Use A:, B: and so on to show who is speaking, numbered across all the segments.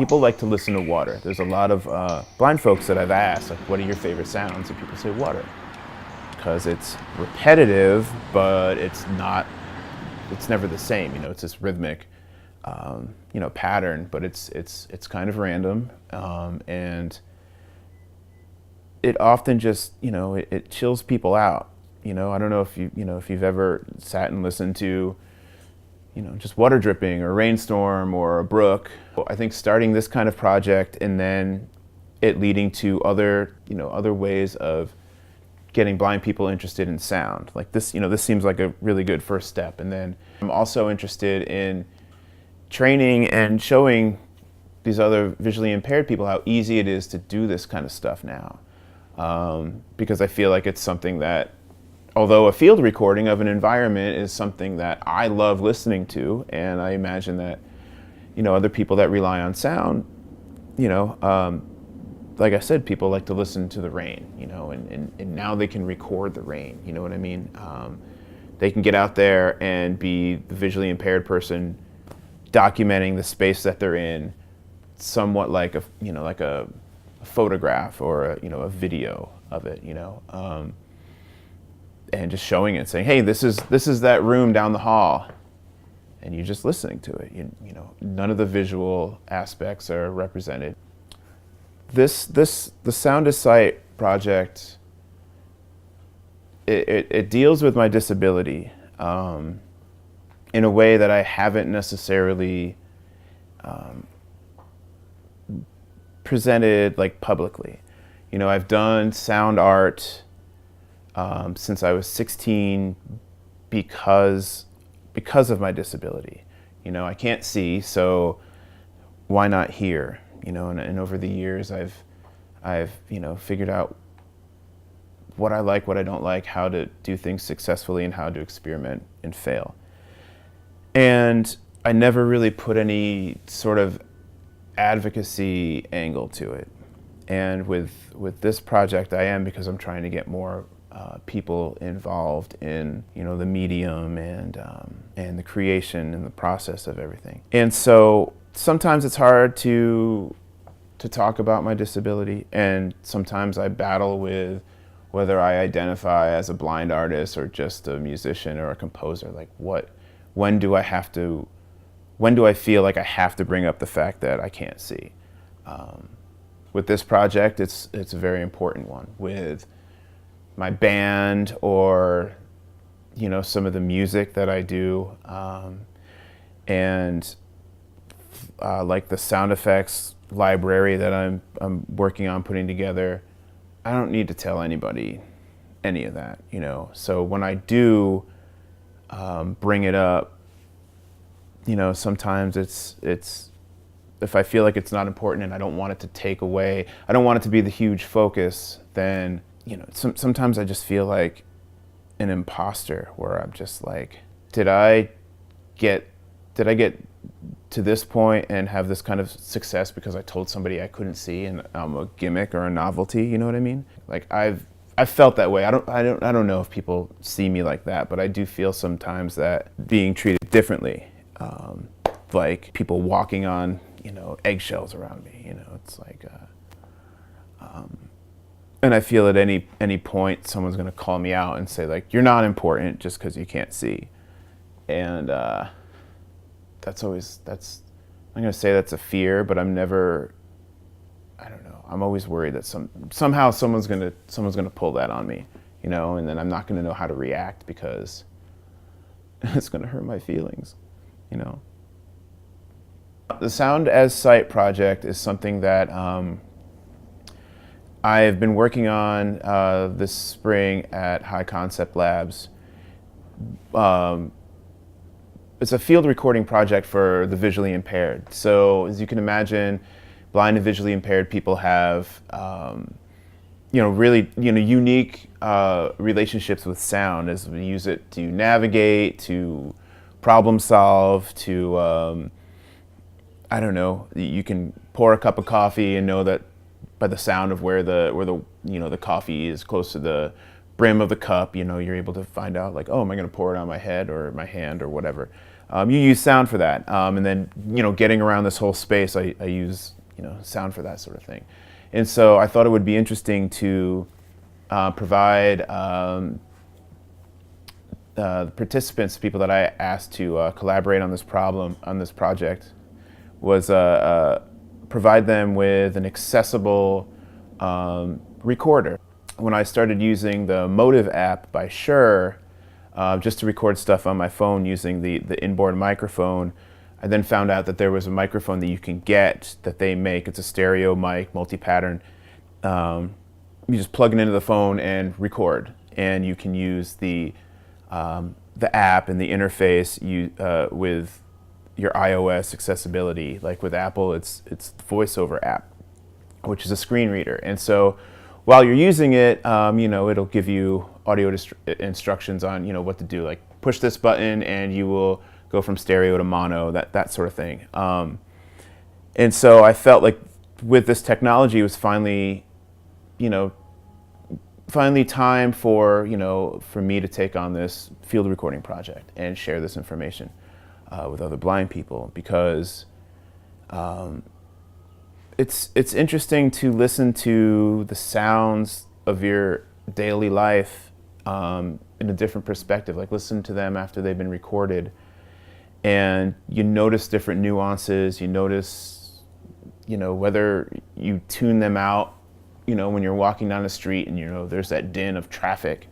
A: People like to listen to water. There's a lot of blind folks that I've asked, like, what are your favorite sounds? And people say water, because it's repetitive, but it's never the same. It's this rhythmic, pattern, but it's kind of random, and it often just, it chills people out. I don't know if you've ever sat and listened to, just water dripping or rainstorm or a brook. I think starting this kind of project and then it leading to other ways of getting blind people interested in sound. Like this, this seems like a really good first step. And then I'm also interested in training and showing these other visually impaired people how easy it is to do this kind of stuff now. Because I feel like it's something that, although a field recording of an environment is something that I love listening to, and I imagine that, other people that rely on sound, like I said, people like to listen to the rain, and now they can record the rain, you know what I mean? They can get out there and be the visually impaired person documenting the space that they're in, somewhat like a photograph or a video of it, and just showing it, saying, hey, this is that room down the hall, and you're just listening to it. None of the visual aspects are represented. The Sound as Sight project, it deals with my disability in a way that I haven't necessarily presented like publicly. I've done sound art since I was 16 because of my disability. I can't see, so why not hear? And over the years I've figured out what I like, what I don't like, how to do things successfully, and how to experiment and fail. And I never really put any sort of advocacy angle to it. And with this project I am, because I'm trying to get more people involved in the medium and the creation and the process of everything. And so sometimes it's hard to talk about my disability, and sometimes I battle with whether I identify as a blind artist or just a musician or a composer. Like when do I feel like I have to bring up the fact that I can't see? With this project, it's a very important one. With my band, or some of the music that I do, and like the sound effects library that I'm working on putting together, I don't need to tell anybody any of that, So when I do bring it up, sometimes it's if I feel like it's not important and I don't want it to take away, I don't want it to be the huge focus, then sometimes I just feel like an imposter, where I'm just like, did I get to this point and have this kind of success because I told somebody I couldn't see and I'm a gimmick or a novelty? You know what I mean? Like I've felt that way. I don't know if people see me like that, but I do feel sometimes that being treated differently, like people walking on eggshells around me. It's like. And I feel at any point someone's going to call me out and say, like, you're not important just because you can't see. And I'm going to say that's a fear, but I don't know. I'm always worried that somehow someone's going to pull that on me, and then I'm not going to know how to react because it's going to hurt my feelings, The Sound as Sight project is something that I've been working on this spring at High Concept Labs. It's a field recording project for the visually impaired. So as you can imagine, blind and visually impaired people have really unique relationships with sound, as we use it to navigate, to problem solve, to I don't know, you can pour a cup of coffee and know that by the sound of where the coffee is close to the brim of the cup, you're able to find out, like, oh, am I going to pour it on my head or my hand or whatever. You use sound for that, and then getting around this whole space, I use sound for that sort of thing. And so I thought it would be interesting to provide the participants, people that I asked to collaborate on this project, was provide them with an accessible recorder. When I started using the Motive app by Shure, just to record stuff on my phone using the inboard microphone, I then found out that there was a microphone that you can get that they make. It's a stereo mic, multi-pattern. You just plug it into the phone and record, and you can use the app and the interface with your iOS accessibility. Like with Apple, it's the VoiceOver app, which is a screen reader. And so while you're using it, it'll give you audio instructions on what to do. Like push this button and you will go from stereo to mono, that sort of thing. And so I felt like with this technology, it was finally time for me to take on this field recording project and share this information with other blind people, because it's interesting to listen to the sounds of your daily life in a different perspective. Like listen to them after they've been recorded, and you notice different nuances. You notice, whether you tune them out, when you're walking down the street and there's that din of traffic.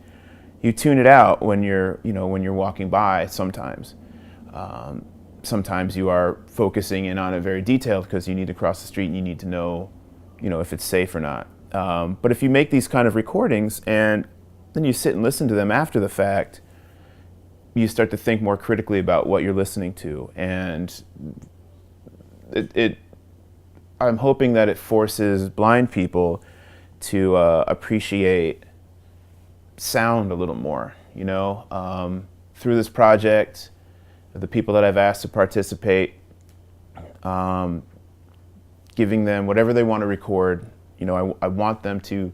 A: You tune it out when you're walking by. Sometimes you are focusing in on it very detailed because you need to cross the street and you need to know, if it's safe or not. But if you make these kind of recordings and then you sit and listen to them after the fact, you start to think more critically about what you're listening to, and I'm hoping that it forces blind people to appreciate sound a little more. Through this project, the people that I've asked to participate, giving them whatever they want to record. I want them to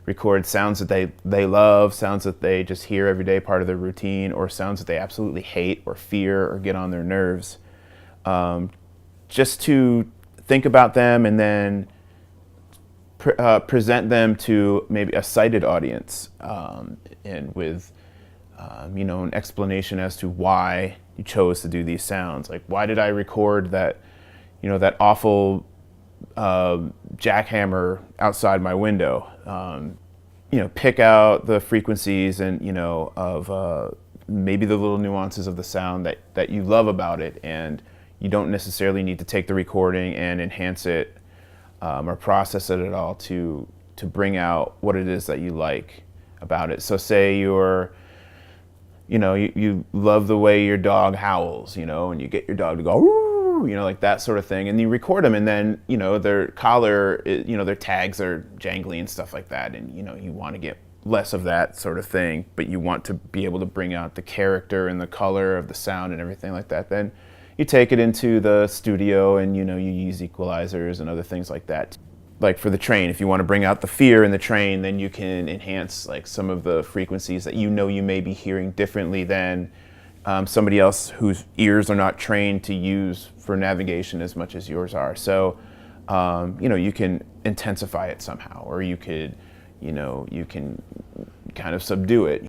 A: record sounds that they love, sounds that they just hear every day, part of their routine, or sounds that they absolutely hate or fear or get on their nerves. Just to think about them and then present them to maybe a sighted audience, and with an explanation as to why you chose to do these sounds. Like, why did I record that that awful jackhammer outside my window? Pick out the frequencies and of maybe the little nuances of the sound that you love about it, and you don't necessarily need to take the recording and enhance it or process it at all to bring out what it is that you like about it. So say you love the way your dog howls, and you get your dog to go, "Ooh," like that sort of thing, and you record them, and then their collar, their tags are jangly and stuff like that, and you want to get less of that sort of thing, but you want to be able to bring out the character and the color of the sound and everything like that. Then you take it into the studio and you use equalizers and other things like that. Like for the train, if you want to bring out the fear in the train, then you can enhance like some of the frequencies that you may be hearing differently than somebody else whose ears are not trained to use for navigation as much as yours are. So you can intensify it somehow, or you can kind of subdue it.